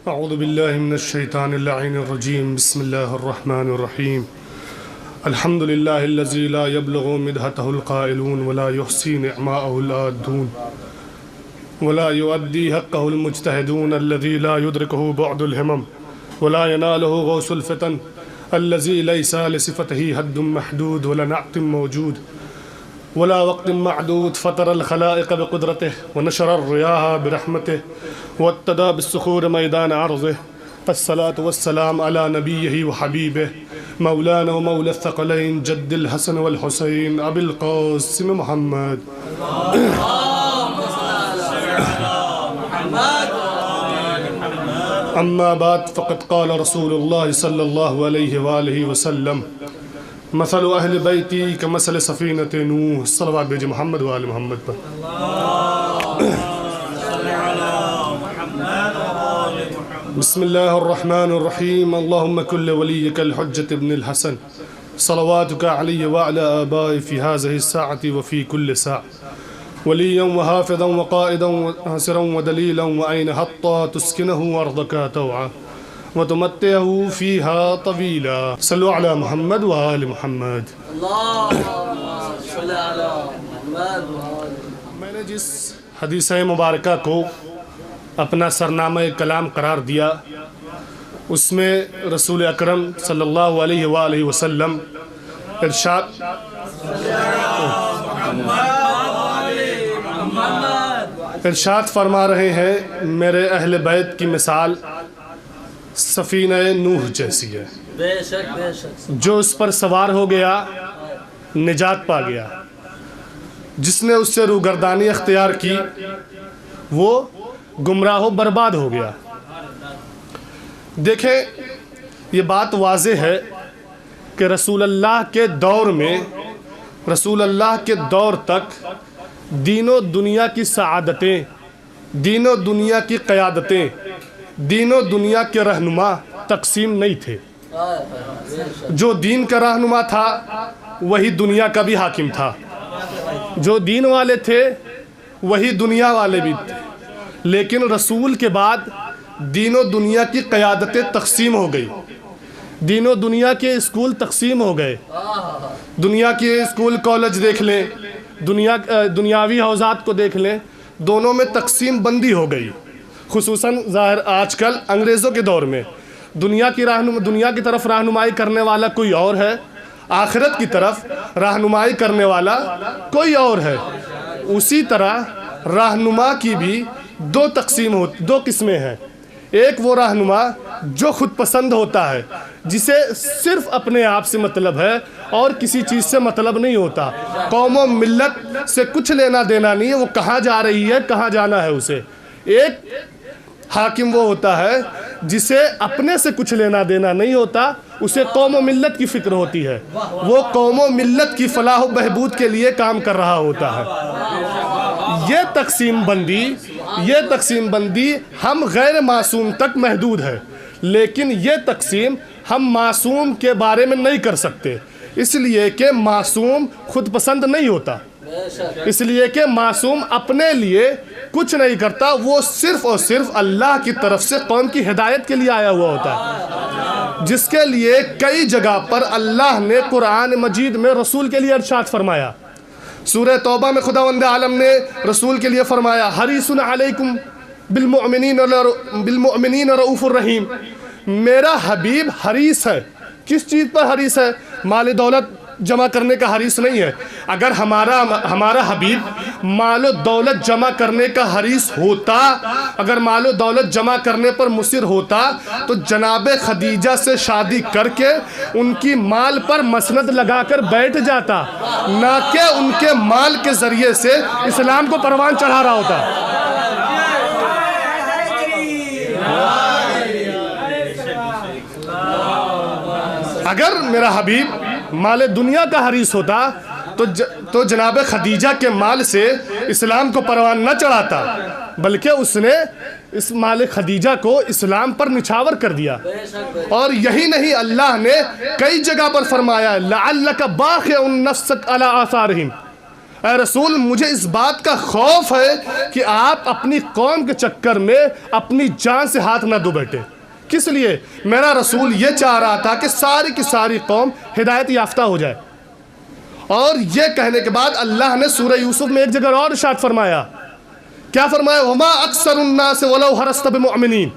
अऊज़ु बिल्लाहि मिनश्शैतानिर रजीम बिस्मिल्लाहिर्रहमानिर्रहीम अल्हम्दुलिल्लाहिल्लज़ी ला यब्लुगु मिदहतहुल क़ाइलून वला युहसी निअमाअहुल आद्दून वला युअद्दी हक़्क़हुल मुज्तहिदून अल्लज़ी ला युद्रिकुहु बुअदुल हिमम वला यनालुहु गौसुल फ़ितन अल्लज़ी लैसा लिसिफ़तिही हद्दुन महदूद वला नअतिन मौजूद वला वक़्तिन मअदूद फ़तरल ख़लाइक़ बिक़ुदरतिही व नशरर रियाह बिरहमतिही वत्तदा बिस्सुखूर मैदान अर्ज़िही अस्सलातु वस्सलाम अला नबिय्यिही व हबीबिही मौलाना व मौला थक़लैन जद्दिल हसन वल हुसैन अबिल क़ासिम मुहम्मद। अम्मा बाद फ़क़द क़ाल रसूलुल्लाह सल्लल्लाहु अलैहि वालिहि वसल्लम मसलु अहल बैती कमसल सफ़ीनत नूह। सल्लल्लाहु अलैहि मोहम्मद व आले मोहम्मद पर। बिस्मिल्लाहिर्रहमानिर्रहीम अल्लाहुम्मा कुल्लि वलिय्यिकल हुज्जत इब्नुल हसन सलवातुका अलैहि व अला आबाई फ़ी हाज़िहि स्साअति व फ़ी कुल्लि साअ वलिय्यन व हाफ़िज़न व क़ाइदन व नासिरन व दलीलन व ऐन हत्ता तुस्किनहु अर्दका तौआ व तुमत्तिअहु फ़ीहा तवीला। सल्लु अला मुहम्मद व आले मुहम्मद। मैंने जिस हदीस मुबारका को अपना सरनामा कलाम करार दिया उसमें रसूल अकरम सल्लल्लाहु अलैहि वसल्लम इरशाद फरमा रहे हैं, मेरे अहले बैत की मिसाल सफ़ीना नूह जैसी है। बेशक बेशक। जो उस पर सवार हो गया निजात पा गया, जिसने उससे रूगर्दानी अख्तियार की वो गुमराह बर्बाद हो गया। देखें, ये बात वाज़े है कि रसूल अल्लाह के दौर में, रसूल अल्लाह के दौर तक दीनों दुनिया की सआदतें, दीनों दुनिया की क़यादतें, दीनों दुनिया के रहनुमा तकसीम नहीं थे। जो दीन का रहनुमा था वही दुनिया का भी हाकिम था, जो दीन वाले थे वही दुनिया वाले भी थे। लेकिन रसूल के बाद दीनों दुनिया की क़यादतें तकसीम हो गई, दीनों दुनिया के स्कूल तकसीम हो गए। दुनिया के स्कूल कॉलेज देख लें, दुनियावी हौज़ात को देख लें, दोनों में तकसीम बंदी हो गई। खुसूसन ज़ाहिर आजकल अंग्रेज़ों के दौर में दुनिया की तरफ रहनुमाई करने वाला कोई और है, आखिरत की तरफ रहनुमाई करने वाला कोई और है। उसी तरह रहनुमा की भी दो किस्में हैं। एक वो रहनुमा जो खुद पसंद होता है, जिसे सिर्फ अपने आप से मतलब है और किसी चीज़ से मतलब नहीं होता, कौम व मिल्लत से कुछ लेना देना नहीं है, वो कहाँ जा रही है कहाँ जाना है उसे। एक हाकिम वो होता है जिसे अपने से कुछ लेना देना नहीं होता, उसे कौम व मिल्लत की फ़िक्र होती है, वो कौम व मिल्लत की फलाह व बहबूद के लिए काम कर रहा होता है। ये तकसीम बंदी हम गैर मासूम तक महदूद है, लेकिन ये तकसीम हम मासूम के बारे में नहीं कर सकते, इसलिए कि मासूम खुद पसंद नहीं होता, इसलिए कि मासूम अपने लिए कुछ नहीं करता, वो सिर्फ और सिर्फ अल्लाह की तरफ से कौम की हिदायत के लिए आया हुआ होता है, जिसके लिए कई जगह पर अल्लाह ने कुरान मजीद में रसूल के लिए इरशाद फरमाया। सूरह तौबा में खुदावंद आलम ने रसूल के लिए फरमाया, हरीसुन अलैकुम बिलमुअमिनीन रऊफुर रहीम। मेरा हबीब हरीस है। किस चीज़ पर हरीस है? माल दौलत जमा करने का हरीस नहीं है। अगर हमारा हबीब मालो दौलत जमा करने का हरीस होता, अगर मालो दौलत जमा करने पर मुसिर होता तो जनाबे खदीजा से शादी करके उनकी माल पर मसनद लगाकर बैठ जाता, ना कि उनके माल के ज़रिए से इस्लाम को परवान चढ़ा रहा होता। अगर मेरा हबीब माल दुनिया का हरीस होता तो जनाब खदीजा के माल से इस्लाम को परवान न चढ़ाता, बल्कि उसने इस माल खदीजा को इस्लाम पर निछावर कर दिया। और यही नहीं, अल्लाह ने कई जगह पर फरमाया, लअल्लक बाखिउन नफ्सक अला आसारिहिम, ऐ रसूल मुझे इस बात का खौफ है कि आप अपनी कौम के चक्कर में अपनी जान से हाथ ना धो बैठे। किस लिए? मेरा रसूल ये चाह रहा था कि सारी की सारी कौम हिदायत याफ्ता हो जाए। और ये कहने के बाद अल्लाह ने सूरह यूसुफ में एक जगह और इरशाद फरमाया, क्या फरमाया? वमा अक्सरुन्नास वलौ हरस्त बिमुमिनीन।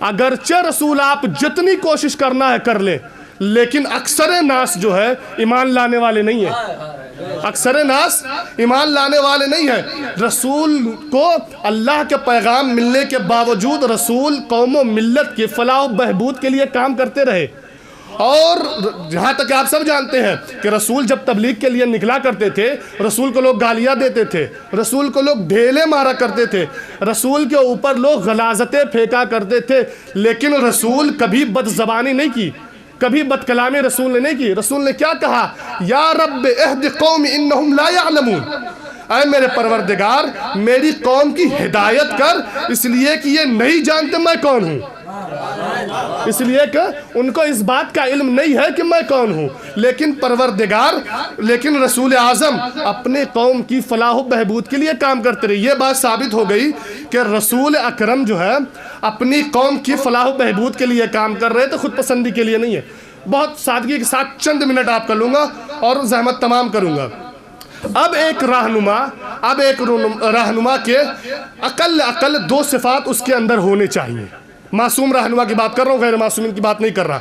अगरचे रसूल आप जितनी कोशिश करना है कर ले, लेकिन अक्सर नास जो है ईमान लाने वाले नहीं है। अक्सर नास ईमान लाने वाले नहीं है। रसूल को अल्लाह के पैगाम मिलने के बावजूद रसूल कौम मिल्लत के फलाह बहबूद के लिए काम करते रहे। और जहाँ तक आप सब जानते हैं कि रसूल जब तबलीग के लिए निकला करते थे, रसूल को लोग गालियाँ देते थे, रसूल को लोग ढेले मारा करते थे, रसूल के ऊपर लोग गलाजतें फेंका करते थे, लेकिन रसूल कभी बदज़बानी नहीं की, कभी बदकलामी रसूल ने नहीं की। रसूल ने क्या कहा? या रब्ब एहद कौमी इन्नहुम ला यअलमून। ऐ मेरे परवरदिगार मेरी कौम की हिदायत कर, इसलिए कि ये नहीं जानते मैं कौन हूँ, इसलिए कि उनको इस बात का इल्म नहीं है कि मैं कौन हूँ। लेकिन परवरदिगार, लेकिन रसूल आज़म अपने कौम की फलाह बहबूद के लिए काम करते रहे। ये बात साबित हो गई कि रसूल अकरम जो है अपनी कौम की फलाह बहबूद के लिए काम कर रहे थे, खुद पसंदी के लिए नहीं है। बहुत सादगी के साथ चंद मिनट आपका लूँगा और जहमत तमाम करूँगा। अब एक रहनुमा के अकल दो सिफात उसके अंदर होने चाहिए। मासूम रहनुमा की बात कर रहा हूँ, गैर मासूमिन की बात नहीं कर रहा।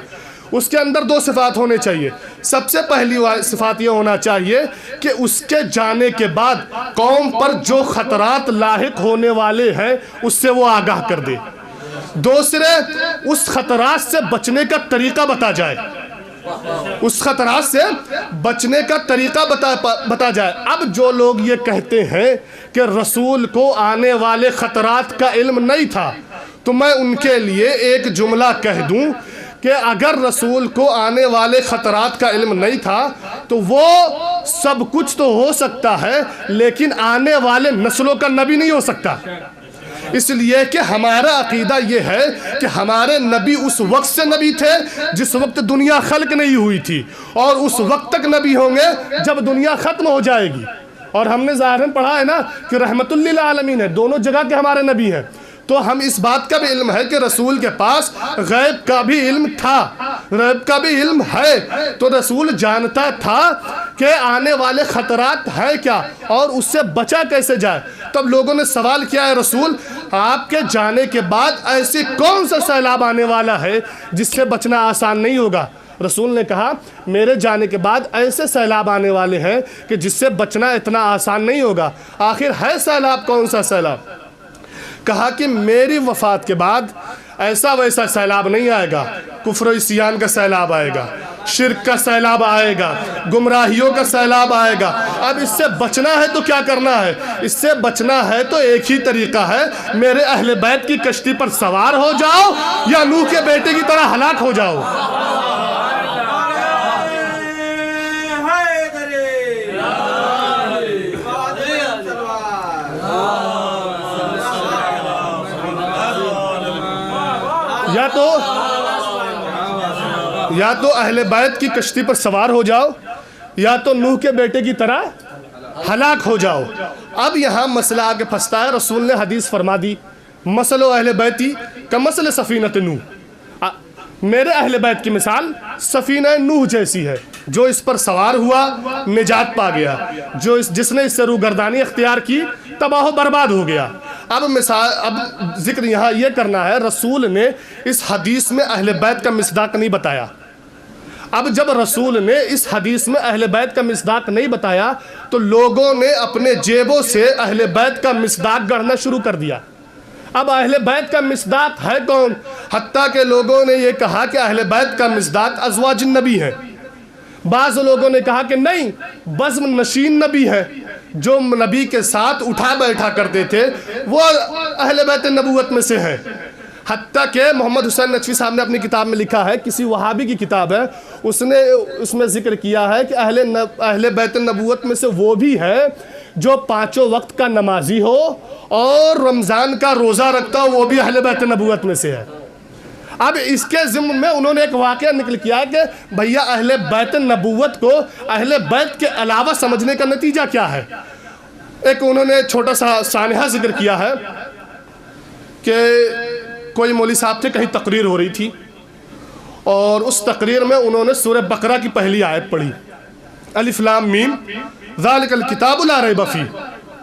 उसके अंदर दो सिफात होने चाहिए। सबसे पहली सिफात ये होना चाहिए कि उसके जाने के बाद कौम पर जो खतरात लाहिक होने वाले हैं उससे वो आगाह कर दे। दूसरे, उस खतरात से बचने का तरीका बता जाए, उस खतरात से बचने का तरीका बता जाए। अब जो लोग ये कहते हैं कि रसूल को आने वाले खतरात का इल्म नहीं था, तो मैं उनके लिए एक जुमला कह दूं कि अगर रसूल को आने वाले खतरात का इल्म नहीं था तो वो सब कुछ तो हो सकता है, लेकिन आने वाले नस्लों का नबी नहीं हो सकता। इसलिए कि हमारा अकीदा ये है कि हमारे नबी उस वक्त से नबी थे जिस वक्त दुनिया खल्क नहीं हुई थी, और उस वक्त तक नबी होंगे जब दुनिया ख़त्म हो जाएगी। और हमने ज़ाहिरन पढ़ा है ना कि रहमतुल लिल आलमीन है, दोनों जगह के हमारे नबी हैं। तो हम इस बात का भी इल्म है कि रसूल के पास गैब का भी इल्म था, गैब का भी इल्म है। तो रसूल जानता था कि आने वाले ख़तरात हैं क्या और उससे बचा कैसे जाए। तब लोगों ने सवाल किया है, रसूल आपके जाने के बाद ऐसी कौन सा सैलाब आने वाला है जिससे बचना आसान नहीं होगा? रसूल ने कहा मेरे जाने के बाद ऐसे सैलाब आने वाले हैं कि जिससे बचना इतना आसान नहीं होगा। आखिर है सैलाब कौन सा सैलाब? कहा कि मेरी वफ़ात के बाद ऐसा वैसा सैलाब नहीं आएगा, कुफ्र इस्यान का सैलाब आएगा, शिर्क का सैलाब आएगा, गुमराहियों का सैलाब आएगा। अब इससे बचना है तो क्या करना है? इससे बचना है तो एक ही तरीका है, मेरे अहले बैत की कश्ती पर सवार हो जाओ या नूह के बेटे की तरह हलाक हो जाओ। या तो अहले बैत की कश्ती पर सवार हो जाओ या तो नूह के बेटे की तरह हलाक हो जाओ। अब यहाँ मसला आगे फंसता है। रसूल ने हदीस फरमा दी, मसलो अहले बैती का मसल सफ़ीनत नूह, मेरे अहले बैत की मिसाल सफ़ीना नूह जैसी है। जो इस पर सवार हुआ निजात पा गया, जिसने इससे रूगर्दानी अख्तियार की तबाह बर्बाद हो गया। अब जिक्र यहाँ ये करना है, रसूल ने इस हदीस में अहले बैत का मिसदाक नहीं बताया। अब जब रसूल ने इस हदीस में अहले बैत का मिसदाक नहीं बताया तो लोगों ने अपने जेबों से अहले बैत का मिसदाक गढ़ना शुरू कर दिया। अब अहले बैत का मिसदाक है कौन? हत्ता के लोगों ने यह कहा कि अहले बैत का मिसदाक अज़वाजुन नबी है। बाज़ लोगों ने कहा कि नहीं, बज़्म नशीन नबी है, जो नबी के साथ उठा बैठा करते थे वो अहले बैत नबूवत में से है। हत्ता के मोहम्मद हुसैन नचवी साहब ने अपनी किताब में लिखा है, किसी वहाबी की किताब है, उसने उसमें जिक्र किया है कि अहले बैत नबूवत में से वो भी है जो पाँचों वक्त का नमाजी हो और रमज़ान का रोज़ा रखता हो, वो भी अहले बैत नबूवत में से है। अब इसके ज़िम्न में उन्होंने एक वाक़या निकल किया कि भैया अहले बैत नबूवत को अहले बैत के अलावा समझने का नतीजा क्या है। एक उन्होंने छोटा सा सानहा जिक्र किया है कि कोई मौलवी साहब थे, कहीं तकरीर हो रही थी और उस तकरीर में उन्होंने सूरह बकरा की पहली आयत पढ़ी, अलिफ लाम मीम ज़ालिकल किताबु ला रैब फ़ीह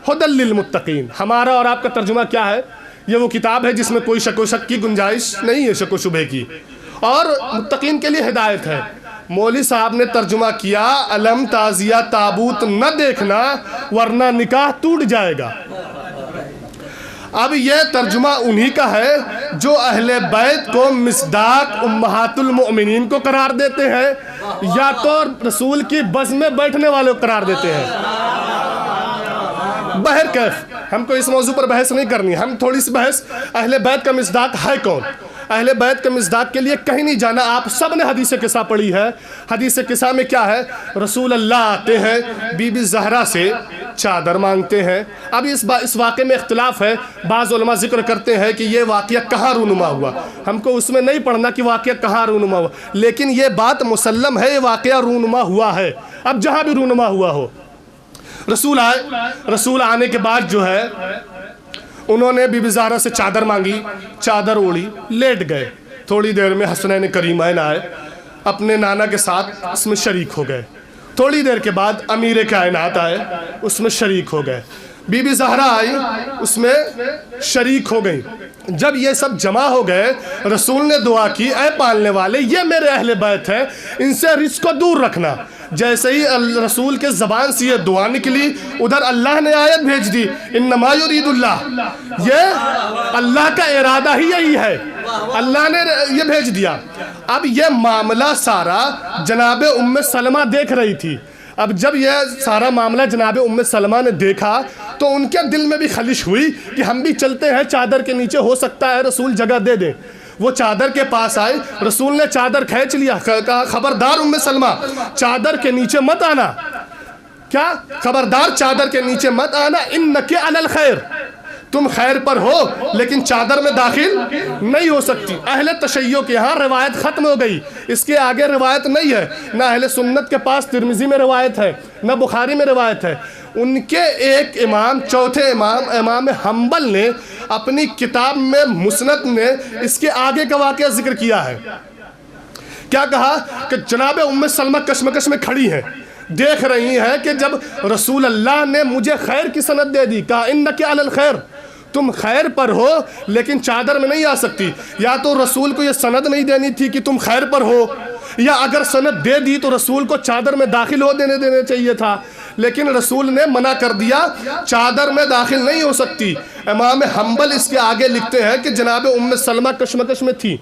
हुदल लिल मुत्तकीन। हमारा और आपका तर्जुमा क्या है? ये वो किताब है जिसमें कोई शक शक की गुंजाइश नहीं है, शक शुबे की, और मुत्तकीन के लिए हिदायत है। मौलवी साहब ने तर्जुमा किया, अलम ताजिया ताबूत न देखना वरना निकाह टूट जाएगा। अब यह तर्जुमा उन्हीं का है जो अहले बैत को मिस्दाक उम्महातुल मोमिनीन को करार देते हैं या तो रसूल की बज़ में बैठने वाले को करार देते हैं। बहर कैफ हमको इस मौजू पर बहस नहीं करनी, हम थोड़ी सी बहस अहले बैत का मिस्दाक है कौन, अहले बैत के मिस्दाक के लिए कहीं नहीं जाना। आप सब ने हदीस किस्सा पढ़ी है। हदीस किस्सा में क्या है? रसूल अल्लाह आते हैं, बीबी ज़हरा से चादर मांगते हैं। अब इस वाक़े में इख्तिलाफ है, बाज़ उलमा जिक्र करते हैं कि ये वाक़या कहाँ रूनुमा हुआ। हमको उसमें नहीं पढ़ना कि वाक़या कहाँ रूनुमा हुआ, लेकिन ये बात मुसल्लम है, ये वाक़या रूनुमा हुआ है। अब जहाँ भी रूनुमा हुआ हो, रसूल आए, रसूल आने के बाद जो है उन्होंने बीबी ज़हरा से चादर मांगी, चादर ओढ़ी, लेट गए। थोड़ी देर में हसनैन करीमैन आए, अपने नाना के साथ उसमें शरीक हो गए। थोड़ी देर के बाद अमीर कायनात आए, उसमें शरीक हो गए। बीबी ज़हरा आई, उसमें शरीक हो गई। जब ये सब जमा हो गए, रसूल ने दुआ की, ऐ पालने वाले, ये मेरे अहले बैत हैं, इनसे रिस्क को दूर रखना। जैसे ही रसूल के ज़बान से ये दुआ निकली, उधर अल्लाह ने आयत भेज दी, इन्नमा युरीदुल्लाह, ये अल्लाह का इरादा ही यही है, अल्लाह ने ये भेज दिया। अब ये मामला सारा जनाबे उम्मे सलमा देख रही थी। अब जब यह सारा मामला जनाबे उम्मे सलमा ने देखा तो उनके दिल में भी खलिश हुई कि हम भी चलते हैं चादर के नीचे, हो सकता है रसूल जगह दे दें। वो चादर के पास आए, रसूल ने चादर खींच लिया, कहा खबरदार उम्मे सलमा, चादर के नीचे मत आना। क्या? खबरदार चादर के नीचे मत आना, इन्नके अलल खैर, तुम खैर पर हो लेकिन चादर में दाखिल नहीं हो सकती। अहले तशय्यो के यहाँ रिवायत ख़त्म हो गई, इसके आगे रिवायत नहीं है। ना अहले सुन्नत के पास तिरमिज़ी में रिवायत है, ना बुखारी में रिवायत है। उनके एक इमाम, चौथे इमाम हम्बल ने अपनी किताब में मुस्नद ने इसके आगे का वाक़या जिक्र किया है। क्या कहा कि जनाब उम्मे सलमा कशमकश में खड़ी हैं, देख रही हैं कि जब रसूल अल्लाह ने मुझे खैर की सनद दे दी, कहा इन्नके अलल खैर, तुम खैर पर हो लेकिन चादर में नहीं आ सकती। या तो रसूल को यह सनद नहीं देनी थी कि तुम खैर पर हो, या अगर सनद दे दी तो रसूल को चादर में दाखिल हो देने चाहिए था, लेकिन रसूल ने मना कर दिया, चादर में दाखिल नहीं हो सकती। इमाम हम्बल इसके आगे लिखते हैं कि जनाब उम्मे सलमा कशमकश में थी,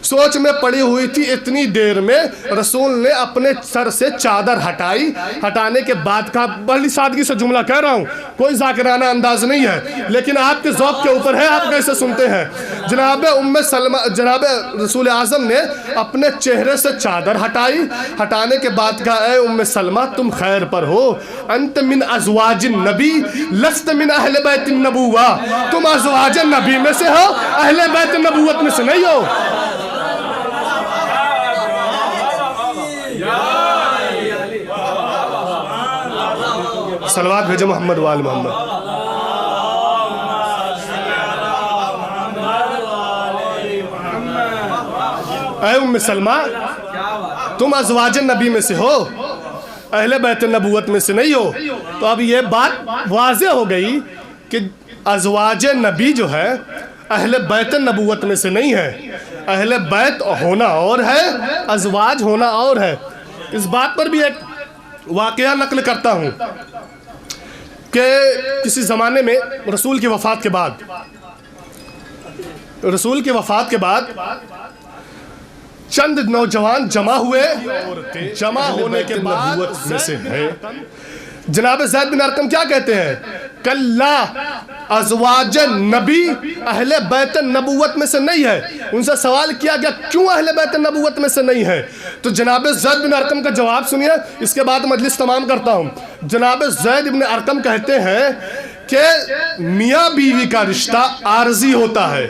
सोच में पड़ी हुई थी। इतनी देर में रसूल ने अपने सर से चादर हटाई। हटाने के बाद का बड़ी सादगी से जुमला कह रहा हूँ, कोई जाकिराना अंदाज नहीं है, लेकिन आपके ज़ौक़ के ऊपर है, आप कैसे सुनते हैं। जनाब उम्मे सलमा, जनाब रसूल आज़म ने अपने चेहरे से चादर हटाई। हटाने के बाद कहा, ऐ उम्मे सलमा, तुम खैर पर हो, अंत मिन अज़वाजिन नबी लस्त मिन अहले बैत नबुव्वा, तुम अज़वाज नबी में से हो, अहले बैत नबुव्वत में से नहीं हो। सलवात भेजो मोहम्मद वाल मोहम्मद। ऐ उम्मे सलमा, तुम अज़वाज नबी में से हो, अहले बैत नबूवत में से नहीं हो। तो अब ये बात वाज़े हो गई कि अज़वाज नबी जो है अहले बैत नबूवत में से नहीं है। अहले बैत होना और है, अज़वाज होना और है। इस बात पर भी एक वाक़या नकल करता हूँ कि किसी ज़माने में रसूल की वफ़ात के बाद, रसूल की वफ़ात के बाद चंद नौजवान जमा हुए। जमा होने के बाद में से है जनाब ज़ैद बिन अरकम क्या कहते हैं, कल्ला अज़वाज नबी अहले बैत नबूवत में से नहीं है। उनसे सवाल किया गया क्यों अहले बैत नबूवत में से नहीं है, तो जनाब ज़ैद बिन अरकम का जवाब सुनिए, इसके बाद मजलिस तमाम करता हूँ। जनाब ज़ैद बिन अरकम कहते हैं कि मियाँ बीवी का रिश्ता आर्जी होता है।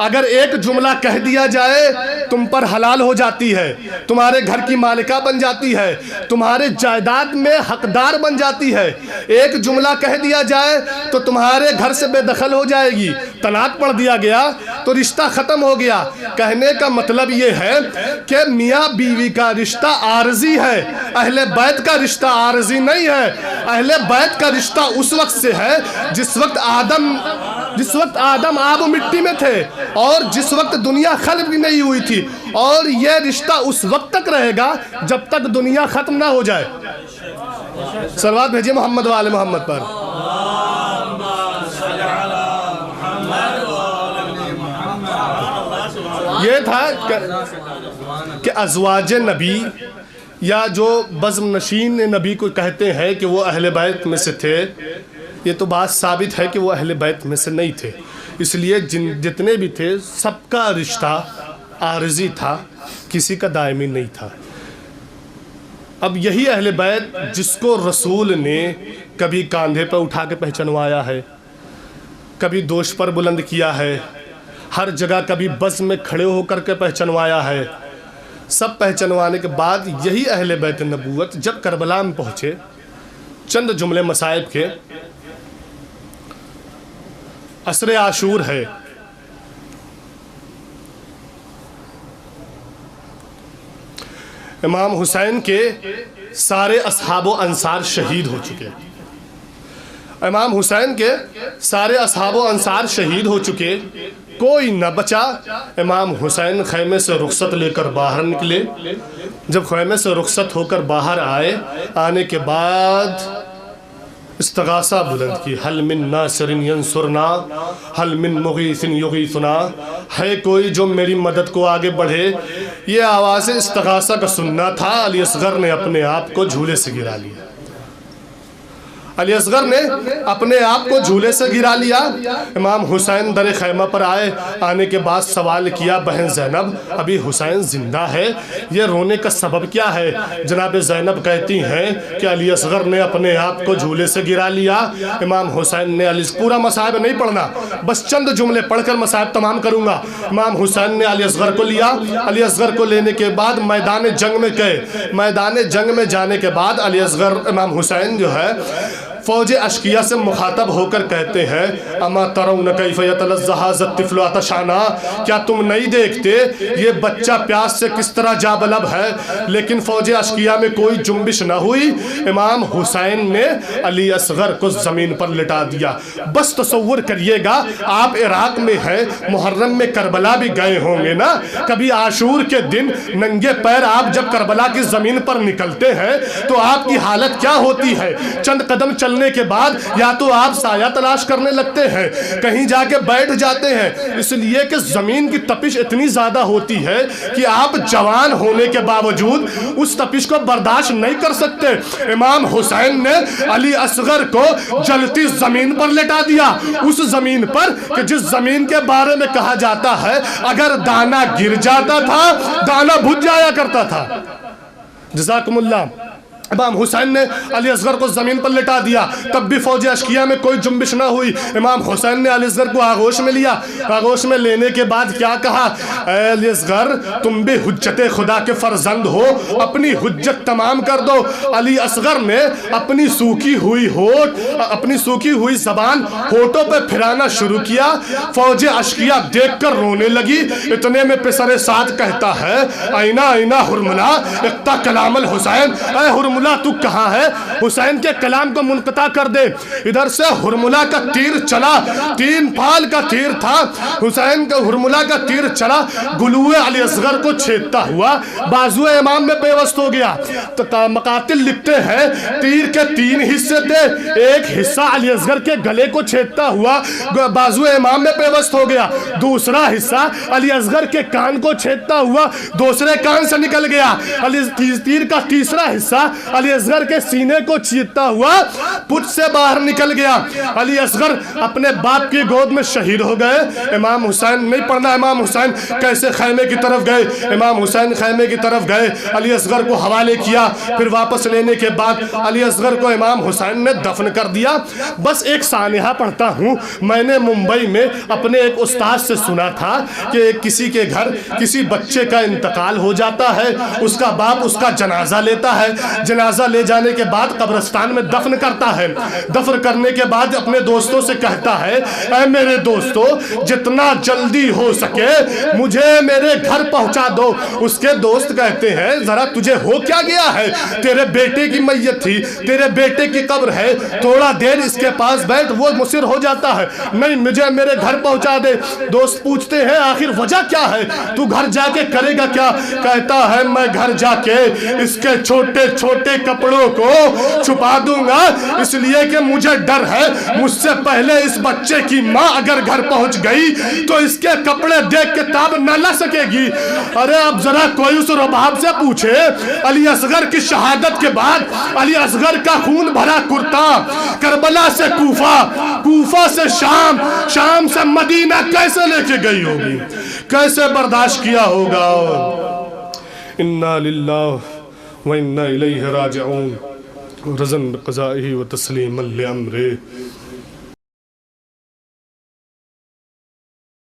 अगर एक जुमला कह दिया जाए तुम पर हलाल हो जाती है, तुम्हारे घर की मालिका बन जाती है, तुम्हारे जायदाद में हकदार बन जाती है। एक जुमला कह दिया जाए तो तुम्हारे घर से बेदखल हो जाएगी, तलाक पढ़ दिया गया तो रिश्ता ख़त्म हो गया। कहने का मतलब ये है कि मियाँ बीवी का रिश्ता आर्जी है, अहले बैत का रिश्ता आर्जी नहीं है। अहले बैत का रिश्ता उस वक्त से है जिस वक्त आदम आब मिट्टी में थे और जिस वक्त दुनिया खल्क भी नहीं हुई थी, और यह रिश्ता उस वक्त तक रहेगा जब तक दुनिया खत्म ना हो जाए। सलवात भेजिए मोहम्मद वाले मोहम्मद पर। यह था कि अज़वाज नबी या जो बज़्म नशीन नबी को कहते हैं कि वो अहले बैत में से थे, ये तो बात साबित है कि वो अहले बैत में से नहीं थे। इसलिए जितने भी थे सबका रिश्ता आर्जी था, किसी का दायमी नहीं था। अब यही अहले बैत जिसको रसूल ने कभी कांधे पर उठा के पहचानवाया है, कभी दोष पर बुलंद किया है, हर जगह कभी बस में खड़े होकर के पहचानवाया है। सब पहचानवाने के बाद यही अहले बैत नबूवत जब करबला में पहुँचे, चंद जुमले मसाइब के, असरे आशूर है, इमाम हुसैन के सारे असहाबो अंसार शहीद हो चुके। इमाम हुसैन के सारे असहाबो अंसार शहीद हो चुके, कोई न बचा। इमाम हुसैन खैमे से रुखसत लेकर बाहर निकले। जब खैमे से रुखसत होकर बाहर आए, आने के बाद इस्तगासा बुलंद की, हल मिन नासिरिन यंसुरना हल मिन मुगीसिन युगीसुना, है कोई जो मेरी मदद को आगे बढ़े। ये आवाज़ इस्तगासा का सुनना था। अली असगर ने अपने आप को झूले से गिरा लिया। अली असगर ने अपने आप को झूले से गिरा लिया। इमाम हुसैन दर खैमा पर आए। आने के बाद सवाल किया, बहन ज़ैनब अभी हुसैन ज़िंदा है, ये रोने का सबब क्या है? जनाब ज़ैनब कहती हैं कि अली असगर ने अपने आप को झूले से गिरा लिया। इमाम हुसैन ने पूरा मसाइब नहीं पढ़ना, बस चंद जुमले पढ़कर मसाइब तमाम करूँगा। इमाम हुसैन ने अली असगर को लिया। अली असगर को लेने के बाद मैदान जंग में गए। मैदान जंग में जाने के बाद अली असगर इमाम हुसैन जो है फ़ौज अशकिया से मुखातब होकर कहते हैं, अमा तरौन कैफ़ यतलज़्ज़ा तिफ़्लु अतशाना, क्या तुम नहीं देखते ये बच्चा प्यास से किस तरह जाबलब है? लेकिन फ़ौज अशकिया में कोई जुम्बिश न हुई। इमाम हुसैन ने अली असगर को ज़मीन पर लिटा दिया। बस तसव्वुर करिएगा, आप इराक़ में हैं, मुहर्रम में करबला भी गए होंगे ना। कभी आशूर के दिन नंगे पैर आप जब करबला की ज़मीन पर निकलते हैं तो आपकी हालत क्या होती है? चंद कदम चलने के बाद या तो आप साया तलाश करने लगते हैं, कहीं जाके बैठ जाते हैं, इसलिए कि जमीन की तपिश इतनी ज्यादा होती है कि आप जवान होने के बावजूद उस तपिश को बर्दाश्त नहीं कर सकते। इमाम हुसैन ने अली असगर को जलती जमीन पर लेटा दिया, उस जमीन पर कि जिस जमीन के बारे में कहा जाता है अगर दाना गिर जाता था दाना भुज जाया करता था। जज़ाकुमुल्लाह। इमाम हुसैन ने अली असगर को ज़मीन पर लिटा दिया, तब भी फ़ौज अशकिया में कोई जुम्बिश ना हुई। इमाम हुसैन ने अली असगर को आगोश में लिया। आगोश में लेने के बाद क्या कहा, अली असगर तुम भी हुज्जत खुदा के फर्जंद हो, अपनी हुज्जत तमाम कर दो। अली असगर ने अपनी सूखी हुई होठ, अपनी सूखी हुई ज़बान होठों पर फिराना शुरू किया। फ़ौज अशकिया देख कर रोने लगी। इतने में पिसरे साथ कहता है, आइना आइना हुरमुला इक्ता कलामल हुसैन, ऐ हुरमुला तू कहाँ है? हुसैन के कलाम को मुनक़ता कर दे। इधर से हुरमुला का तीर चला, 3 फाल का तीर था। हुसैन का हुरमुला का तीर चला, गुलूए अली असगर को छेदता हुआ बाजुए इमाम में पेवस्त हो गया। तो मकातिल लिखते हैं तीर के 3 हिस्से थे, एक हिस्सा अली असगर के गले को छेदता हुआ बाजुए इमाम में पेवस्त हो गया, दूसरा हिस्सा अली असगर के कान को छेदता हुआ दूसरे कान से निकल गया। तीर का तीसरा हिस्सा अली असगर के सीने को चीरता हुआ पुछ से बाहर निकल गया। अली असगर अपने बाप की गोद में शहीद हो गए। इमाम हुसैन नहीं पढ़ना, इमाम हुसैन कैसे खैमे की तरफ गए। इमाम हुसैन खैमे की तरफ गए, अली असगर को हवाले किया, फिर वापस लेने के बाद अली असगर को इमाम हुसैन ने दफन कर दिया। बस एक सानिहा पढ़ता हूँ, मैंने मुंबई में अपने एक उस्ताद से सुना था कि किसी के घर किसी बच्चे का इंतकाल हो जाता है, उसका बाप उसका जनाजा लेता है, जनाजा ले जाने के बाद कब्रिस्तान में दफन करता है। दफन करने के बाद अपने दोस्तों से कहता है, ऐ मेरे दोस्तों जितना जल्दी हो सके मुझे मेरे घर पहुंचा दो। उसके दोस्त कहते हैं, जरा तुझे हो क्या गया है, तेरे बेटे की मैयत थी, तेरे बेटे की कब्र है, थोड़ा देर इसके पास बैठ, वो मुसिर हो जाता है। नहीं, मुझे मेरे घर पहुंचा दे। दोस्त पूछते हैं, आखिर वजह क्या है, तू घर जाके करेगा क्या? कहता है, मैं घर जाके इसके छोटे छोटे कपड़ों को छुपा दूंगा, इसलिए कि मुझे डर है मुझसे पहले इस बच्चे की माँ अगर घर पहुंच गई तो इसके कपड़े देख के ताब न ला सकेगी। अरे अब जरा कोई उस रबाब से पूछे, अली असगर की शहादत के बाद अली असगर का खून भरा कुर्ता करबला से कूफा, कूफा से शाम, शाम से मदीना कैसे लेके गई होगी, कैसे बर्दाश्त किया होगा। इन्ना लिल्लाहि व इन्ना इलैहि राजिऊन, रज़न बिक़ज़ाइहि व तस्लीमन लिअम्रिहि।